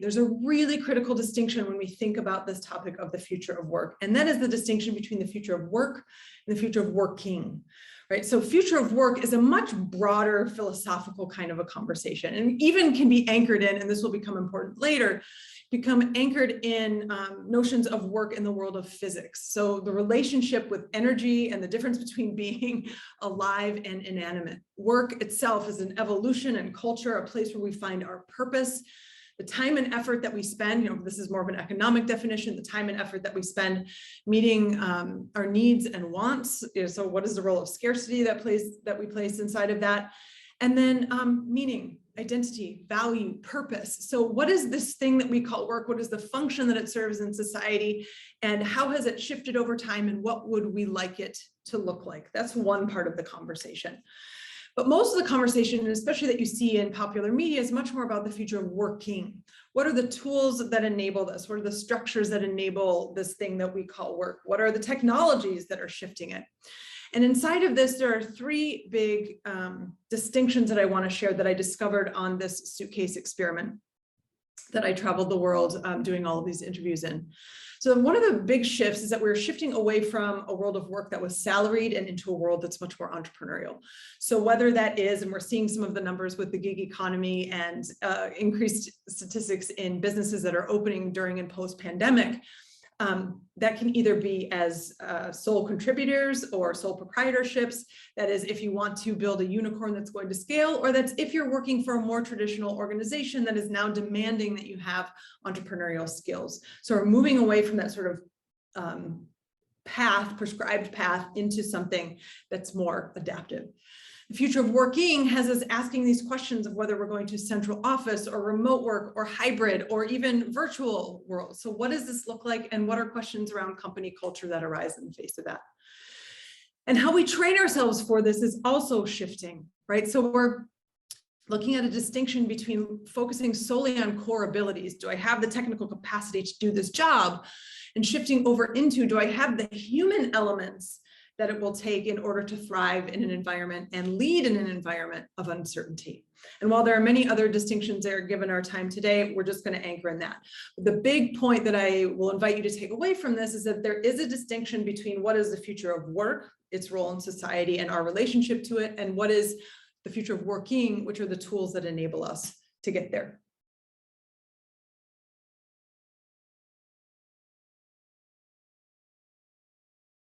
there's a really critical distinction when we think about this topic of the future of work. And that is the distinction between the future of work and the future of working, right? So future of work is a much broader philosophical kind of a conversation, and even can be anchored in, and this will become important later, become anchored in notions of work in the world of physics. So the relationship with energy and the difference between being alive and inanimate. Work itself is an evolution and culture, a place where we find our purpose. The time and effort that we spend, this is more of an economic definition, the time and effort that we spend meeting our needs and wants. So what is the role of scarcity that we place inside of that? And then meaning, identity, value, purpose. So what is this thing that we call work? What is the function that it serves in society? And how has it shifted over time? And what would we like it to look like? That's one part of the conversation. But most of the conversation, and especially that you see in popular media, is much more about the future of working. What are the tools that enable this? What are the structures that enable this thing that we call work? What are the technologies that are shifting it? And inside of this, there are three big distinctions that I want to share that I discovered on this suitcase experiment that I traveled the world doing all of these interviews in. So one of the big shifts is that we're shifting away from a world of work that was salaried and into a world that's much more entrepreneurial. So whether that is, and we're seeing some of the numbers with the gig economy and increased statistics in businesses that are opening during and post-pandemic, that can either be as sole contributors or sole proprietorships. That is, if you want to build a unicorn that's going to scale, or that's if you're working for a more traditional organization that is now demanding that you have entrepreneurial skills. So we're moving away from that sort of prescribed path into something that's more adaptive. The future of working has us asking these questions of whether we're going to central office or remote work or hybrid or even virtual world. So what does this look like? And what are questions around company culture that arise in the face of that? And how we train ourselves for this is also shifting, right? So we're looking at a distinction between focusing solely on core abilities. Do I have the technical capacity to do this job? And shifting over into, do I have the human elements that it will take in order to thrive in an environment and lead in an environment of uncertainty? And while there are many other distinctions there given our time today, we're just going to anchor in that. The big point that I will invite you to take away from this is that there is a distinction between what is the future of work, its role in society and our relationship to it, and what is the future of working, which are the tools that enable us to get there.